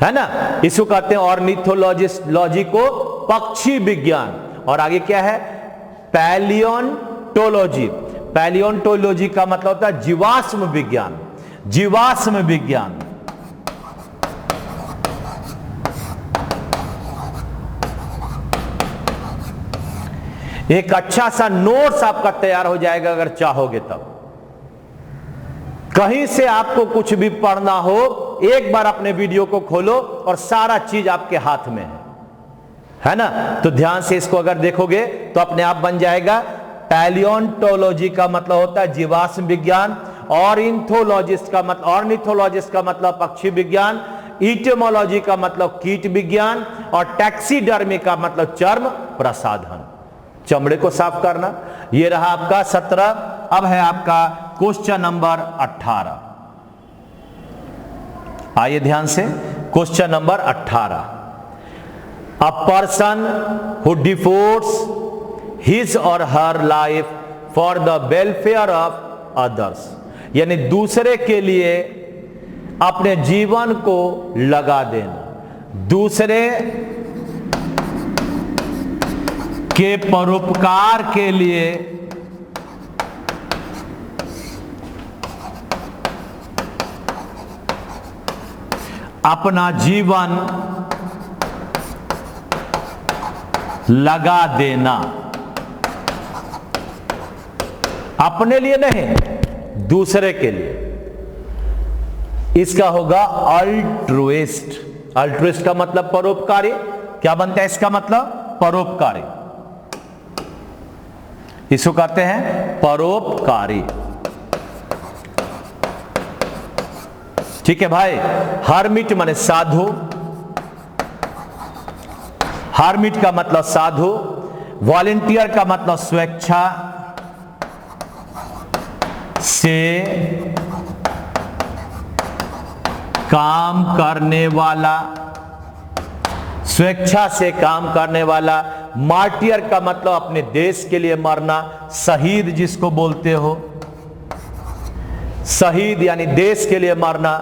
है ना, इसको कहते हैं ऑर्निथोलॉजिस्ट, लॉजी को पक्षी विज्ञान। और आगे क्या है? पैलियोंटोलॉजी। पैलियोंटोलॉजी का मतलब होता है जीवाश्म विज्ञान, जीवाश्म विज्ञान। एक अच्छा सा नोट्स आपका तैयार हो जाएगा अगर चाहोगे तब। कहीं से आपको कुछ भी पढ़ना हो, एक बार अपने वीडियो को खोलो और सारा चीज आपके हाथ में है ना। तो ध्यान से इसको अगर देखोगे तो अपने आप बन जाएगा। पैलियोंटोलॉजी का मतलब होता है जीवाश्म विज्ञान, ऑर्निथोलॉजिस्ट का मतलब, ऑर्निथोलॉजिस्ट का मतलब पक्षी विज्ञान, इटिमोलॉजी का मतलब कीट विज्ञान, और टैक्सीडर्मी का मतलब चर्म प्रसाधन, चमड़े को साफ करना। यह रहा आपका 17। अब है आपका क्वेश्चन नंबर 18। आइए ध्यान से, question number 18। A person who devotes his or her life for the welfare of others, यानी दूसरे के लिए अपने जीवन को लगा देना, दूसरे के परोपकार के लिए अपना जीवन लगा देना। अपने लिए नहीं, दूसरे के लिए। इसका होगा अल्ट्रुइस्ट। अल्ट्रुइस्ट का मतलब परोपकारी। क्या बनता है इसका मतलब? परोपकारी। इसको कहते हैं परोपकारी। ठीक है भाई। हर्मिट माने साधु, हर्मिट का मतलब साधु। वॉलंटियर का मतलब स्वेच्छा से काम करने वाला, स्वेच्छा से काम करने वाला। मार्टियर का मतलब अपने देश के लिए मरना, शहीद जिसको बोलते हो, शहीद यानी देश के लिए मरना।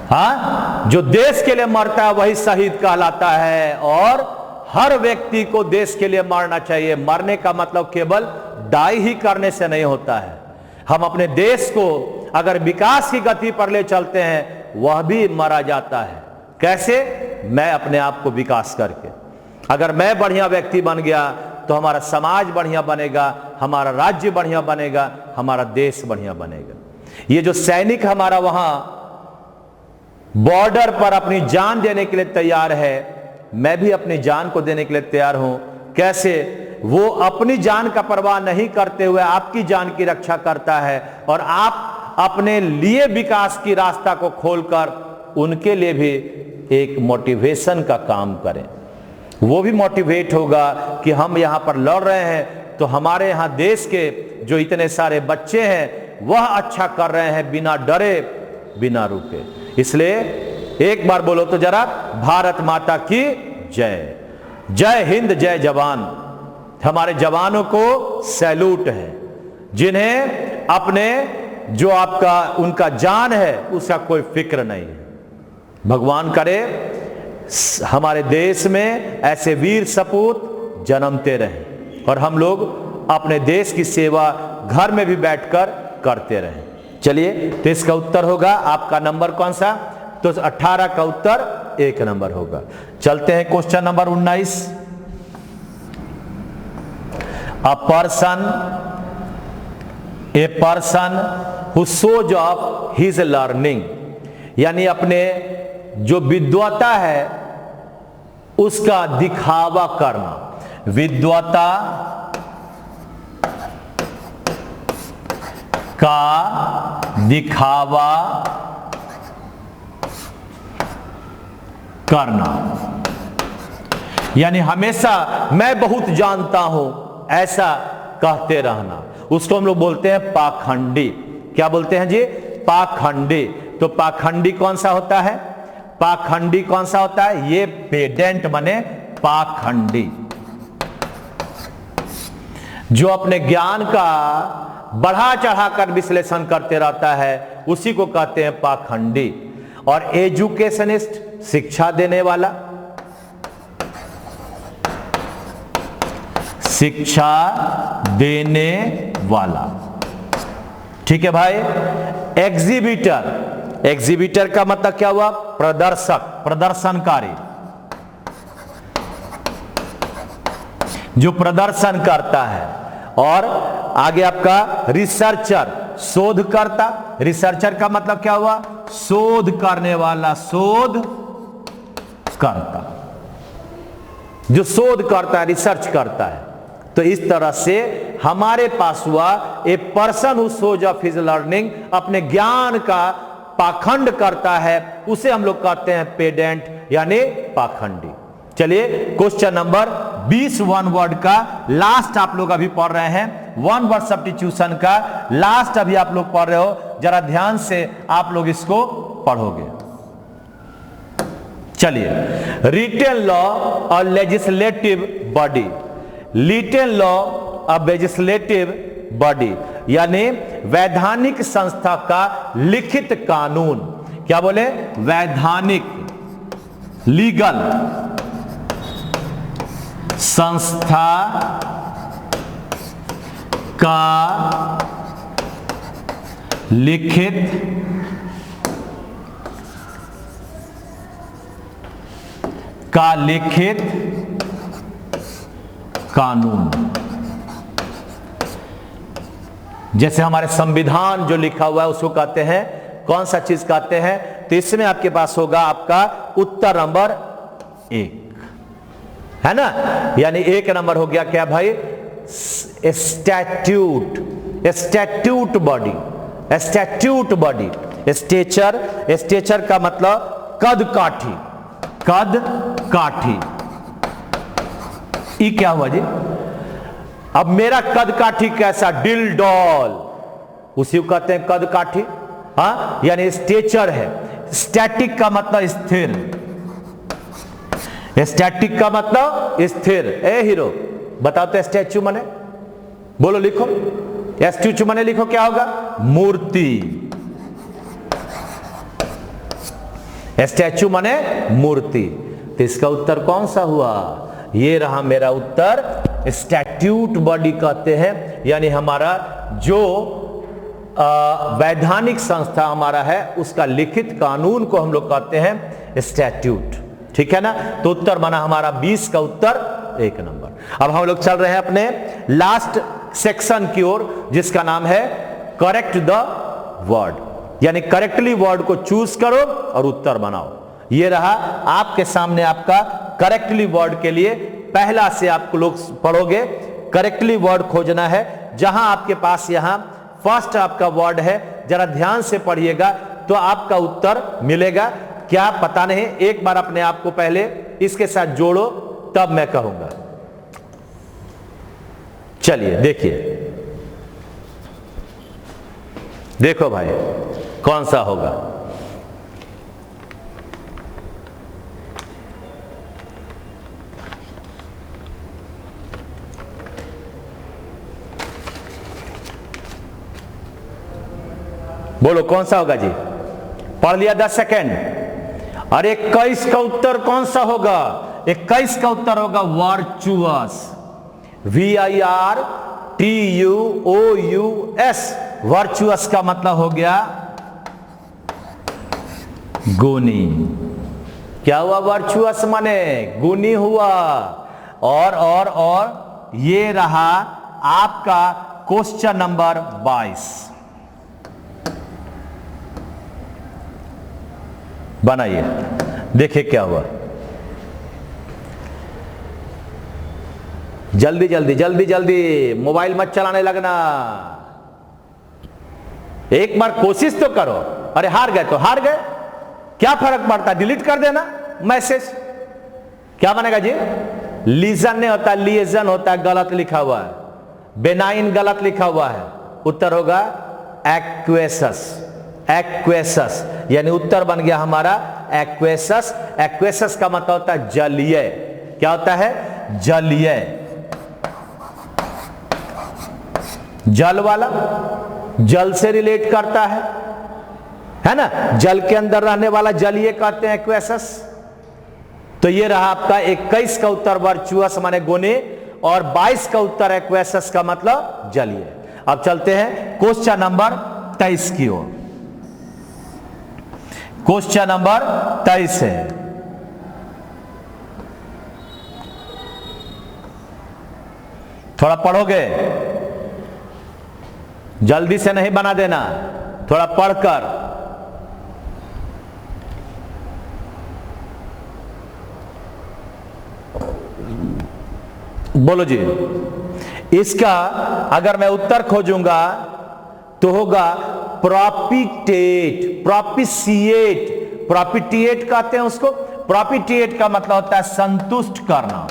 हाँ, जो देश के लिए मरता है वही शहीद कहलाता है। और हर व्यक्ति को देश के लिए मरना चाहिए। मरने का मतलब केवल डाई ही करने से नहीं होता है। हम अपने देश को अगर विकास की गति पर ले चलते हैं, वह भी मरा जाता है। कैसे? मैं अपने आप को विकास करके। अगर मैं बढ़िया व्यक्ति बन गया तो हमारा समाज बढ़िया बनेगा, हमारा राज्य बढ़िया बनेगा, हमारा देश बढ़िया बनेगा। ये जो सैनिक हमारा वहां बॉर्डर पर अपनी जान देने के लिए तैयार है, मैं भी अपनी जान को देने के लिए तैयार हूं। कैसे? वो अपनी जान का परवाह नहीं करते हुए आपकी जान की रक्षा करता है, और आप अपने लिए विकास की रास्ता को खोलकर उनके लिए भी एक मोटिवेशन का काम करें। वो भी मोटिवेट होगा कि हम यहां पर लड़ रहे हैं तो हमारे यहां देश के जो इतने सारे बच्चे हैं वह अच्छा कर रहे हैं, बिना डरे बिना रुके। इसलिए एक बार बोलो तो जरा, भारत माता की जय। जय हिंद, जय जवान। हमारे जवानों को सैल्यूट है, जिन्हें अपने जो आपका उनका जान है उसका कोई फिक्र नहीं है। भगवान करे हमारे देश में ऐसे वीर सपूत जन्मते रहें और हम लोग अपने देश की सेवा घर में भी बैठकर करते रहें। चलिए, तो इसका उत्तर होगा आपका नंबर कौन सा? तो 18 का उत्तर 1 नंबर होगा। चलते हैं question number 19। A person who shows off his learning, यानी अपने जो विद्वता है उसका दिखावा करना। विद्वता का दिखावा करना, यानी हमेशा मैं बहुत जानता हूं ऐसा कहते रहना, उसको हम लोग बोलते हैं पाखंडी। क्या बोलते हैं जी? पाखंडी। तो पाखंडी कौन सा होता है? पाखंडी कौन सा होता है? ये पेडेंट बने पाखंडी, जो अपने ज्ञान का बढ़ा चढ़ाकर विश्लेषण करते रहता है, उसी को कहते हैं पाखंडी। और एजुकेशनिस्ट, शिक्षा देने वाला, शिक्षा देने वाला। ठीक है भाई। एग्जीबिटर, एग्जीबिटर का मतलब क्या हुआ? प्रदर्शक, प्रदर्शनकारी, जो प्रदर्शन करता है। और आगे आपका रिसर्चर, शोधकर्ता। रिसर्चर का मतलब क्या हुआ? शोध करने वाला, शोध करता, जो शोध करता है, रिसर्च करता है। तो इस तरह से हमारे पास हुआ a person who shows of his learning, अपने ज्ञान का पाखंड करता है, उसे हम लोग कहते हैं पेडेंट यानी पाखंडी। चलिए, क्वेश्चन नंबर 20 वन वर्ड का लास्ट आप लोग अभी पढ़ रहे हैं। वन वर्ड सब्स्टिट्यूशन का लास्ट अभी आप लोग पढ़ रहे हो, जरा ध्यान से आप लोग इसको पढ़ोगे। चलिए, रिटेन लॉ और लेजिस्लेटिव बॉडी। रिटेन लॉ और लेजिस्लेटिव बॉडी यानी वैधानिक संस्था का लिखित कानून। क्या बोले? वैधानिक, लीगल संस्था का लिखित कानून। जैसे हमारे संविधान जो लिखा हुआ है उसको कहते हैं, कौन सा चीज कहते हैं? तो इसमें आपके पास होगा आपका उत्तर नंबर 1, है ना। यानी 1 नंबर हो गया क्या भाई? Statute, statute body, statute body. Stature, stature का मतलब कद काठी, कद काठी। ये क्या हुआ जी? अब मेरा कद काठी कैसा? डिल डॉल, उसी को कहते हैं कद काठी। हाँ, यानी स्टेचर है। स्टैटिक का मतलब स्थिर, स्टैटिक का मतलब स्थिर। ए हीरो बताओ तो स्टैचू मने, बोलो लिखो, स्टैचू मने लिखो क्या होगा? मूर्ति। स्टैचू मने मूर्ति। तो इसका उत्तर कौन सा हुआ? ये रहा मेरा उत्तर। स्टैट्यूट बॉडी कहते हैं, यानी हमारा जो वैधानिक संस्था हमारा है उसका लिखित कानून को हम लोग कहते हैं स्टैट्यूट। ठीक है ना? तो उत्तर बना हमारा 20 का उत्तर 1 नंबर। अब हम लोग चल रहे हैं अपने लास्ट सेक्शन की ओर, जिसका नाम है करेक्ट द वर्ड, यानी करेक्टली वर्ड को चूज करो और उत्तर बनाओ। ये रहा आपके सामने आपका करेक्टली वर्ड के लिए पहला से आपको लोग पढ़ोगे। करेक्टली वर्ड खोजना है, जहां आपके पास यहां फर्स्ट आपका वर्ड है, जरा ध्यान से पढ़िएगा तो आपका उत्तर मिलेगा। क्या पता नहीं, एक बार अपने आप को पहले इसके साथ जोड़ो तब मैं कहूंगा। चलिए देखिए, देखो भाई कौन सा होगा। बोलो कौन सा होगा जी? पढ़ लिया 10 सेकेंड। अरे 21 का उत्तर कौन सा होगा? 21 का उत्तर होगा वर्चुअस। VIRTUOUS। वर्चुअस का मतलब हो गया गुणी। क्या हुआ? वर्चुअस माने गुणी हुआ। और ये रहा आपका क्वेश्चन नंबर 22। बनाइए, देखिए क्या हुआ। जल्दी जल्दी जल्दी जल्दी, मोबाइल मत चलाने लगना, एक बार कोशिश तो करो। अरे हार गए तो हार गए, क्या फर्क पड़ता है, डिलीट कर देना मैसेज। क्या बनेगा जी? लीजन नहीं होता, लिएजन होता है, गलत लिखा हुआ है। बेनाइन गलत लिखा हुआ है। उत्तर होगा एक्वेसस। एक्वेसस यानी उत्तर बन गया हमारा एक्वेसस। एक्वेसस का मतलब होता है जलीय। क्या होता है? जलीय, जल वाला, जल से रिलेट करता है ना? जल के अंदर रहने वाला जलीय कहते हैं एक्वेसस। तो ये रहा आपका 21 का उत्तर वर्चुअस माने गुणी, और 22 का उत्तर एक्वेसस का मतलब जलीय। अब चलते हैं क्वेश्चन नंबर 23 की ओर। क्वेश्चन नंबर 23 है, थोड़ा पढ़ोगे, जल्दी से नहीं बना देना, थोड़ा पढ़कर। बोलो जी। इसका अगर मैं उत्तर खोजूंगा तो होगा प्रोपिटेट। प्रोपिशिएट, प्रोपिटिएट कहते हैं उसको। प्रोपिटिएट का मतलब होता है संतुष्ट करना।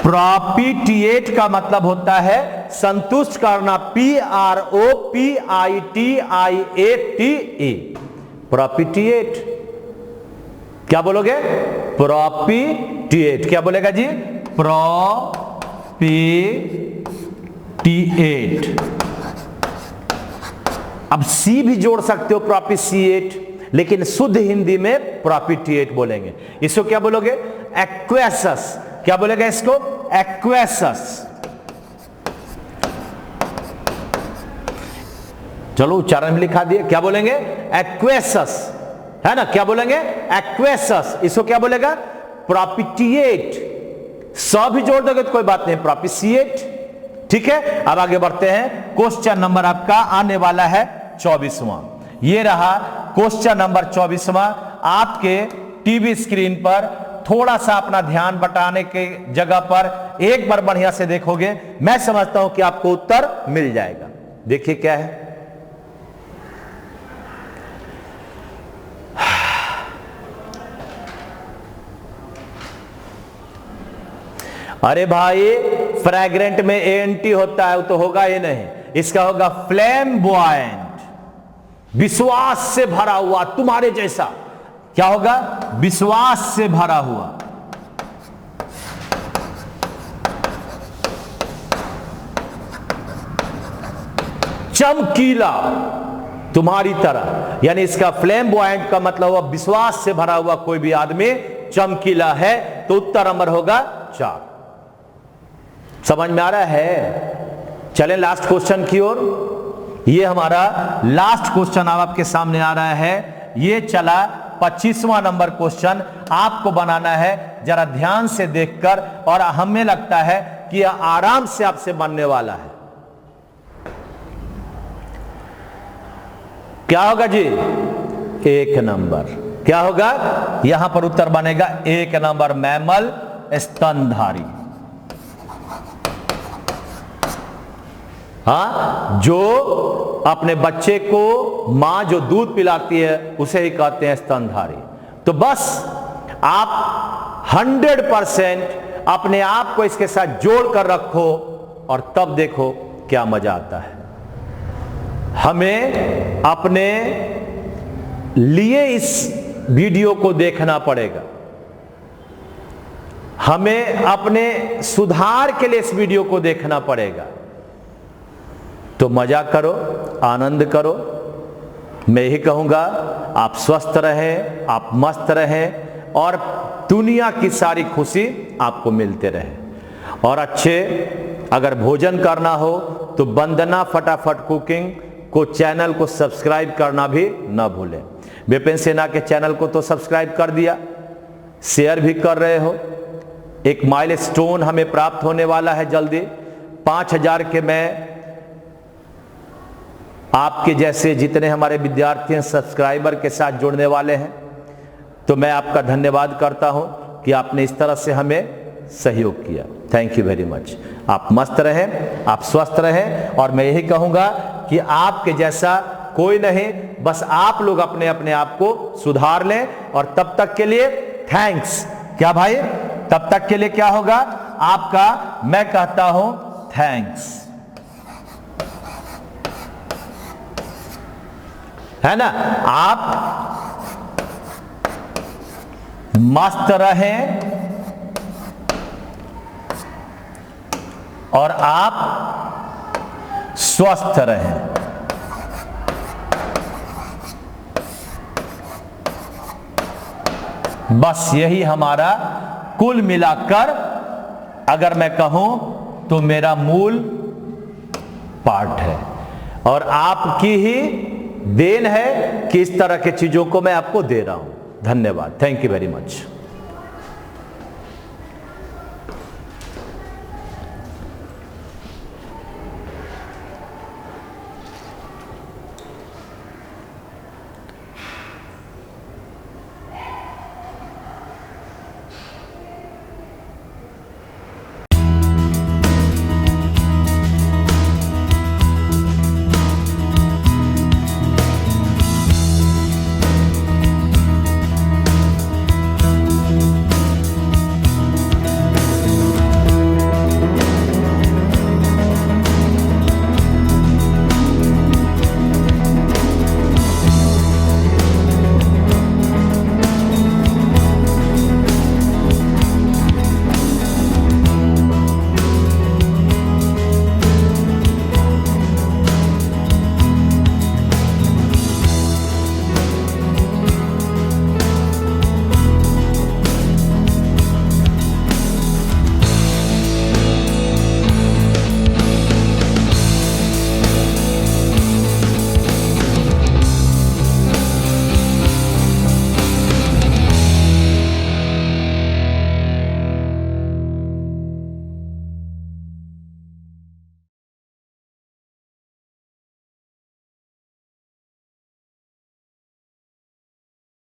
प्रोपिटिएट का मतलब होता है संतुष्ट करना। PROPITIATE। प्रोपिटिएट। क्या बोलोगे? प्रोपिटिएट। क्या बोलेगा जी? प्रोपिटिएट। अब सी भी जोड़ सकते हो, प्रोपिशिएट, लेकिन शुद्ध हिंदी में प्रोपिटिएट बोलेंगे। इसको क्या बोलोगे? एक्वेसस। क्या बोलेगा इसको? एक्वेसस। चलो उच्चारण में लिखा दिए। क्या बोलेंगे? एक्वेसस, है ना? क्या बोलेंगे? एक्वेसस। इसको क्या बोलेगा? प्रोपिटिएट। सब भी जोड़ दोगे तो कोई बात नहीं, प्रोपिशिएट। ठीक है, अब आगे बढ़ते हैं। क्वेश्चन नंबर आपका आने वाला है 24वां। ये रहा क्वेश्चन नंबर 24वां। आपके टीवी स्क्रीन पर थोड़ा सा अपना ध्यान बटाने के जगह पर एक बार बढ़िया से देखोगे, मैं समझता हूं कि आपको उत्तर मिल जाएगा। देखिए क्या है। अरे भाई फ्रैग्रेंट में एएनटी होता है, वो तो होगा ही नहीं। इसका होगा फ्लैम्बॉयंट, विश्वास से भरा हुआ, तुम्हारे जैसा। क्या होगा? विश्वास से भरा हुआ। चमकीला, तुम्हारी तरह। यानी इसका फ्लैम्बॉयंट का मतलब हुआ विश्वास से भरा हुआ कोई भी आदमी चमकीला है, तो उत्तर नंबर होगा 4। समझ में आ रहा है? चलें लास्ट क्वेश्चन की ओर। ये हमारा लास्ट क्वेश्चन आपके सामने आ रहा है। ये चला 25वां नंबर क्वेश्चन। आपको बनाना है जरा ध्यान से देखकर, और हमें लगता है कि यह आराम से आपसे बनने वाला है। क्या होगा जी? 1 नंबर। क्या होगा? यहां पर उत्तर बनेगा 1 नंबर, मैमल, स्तनधारी। हाँ, जो अपने बच्चे को मां जो दूध पिलाती है उसे ही कहते हैं स्तनधारी। तो बस आप 100% अपने आप को इसके साथ जोड़ कर रखो, और तब देखो क्या मजा आता है। हमें अपने लिए इस वीडियो को देखना पड़ेगा, हमें अपने सुधार के लिए इस वीडियो को देखना पड़ेगा। तो मजा करो, आनंद करो। मैं यही कहूंगा, आप स्वस्थ रहें, आप मस्त रहें, और दुनिया की सारी खुशी आपको मिलते रहे। और अच्छे अगर भोजन करना हो तो वंदना फटाफट कुकिंग को चैनल को सब्सक्राइब करना भी ना भूलें। विपिन सेना के चैनल को तो सब्सक्राइब कर दिया, शेयर भी कर रहे हो। एक माइलस्टोन हमें प्राप्त होने वाला है जल्दी, 5000 के। मैं आपके जैसे जितने हमारे विद्यार्थी हैं सब्सक्राइबर के साथ जुड़ने वाले हैं, तो मैं आपका धन्यवाद करता हूं कि आपने इस तरह से हमें सहयोग किया। Thank you very much. आप मस्त रहें, आप स्वस्थ रहें, और मैं यही कहूंगा कि आपके जैसा कोई नहीं, बस आप लोग अपने अपने आप को सुधार लें। और तब तक के लिए थैंक्स। क्या भाई? तब तक के लिए क्या होगा आपका? मैं कहता हूं थैंक्स, है ना? आप मस्त रहें और आप स्वस्थ रहें। बस यही हमारा कुल मिलाकर अगर मैं कहूं तो मेरा मूल पाठ है, और आपकी ही देन है कि इस तरह की चीजों को मैं आपको दे रहा हूं। धन्यवाद। Thank you very much.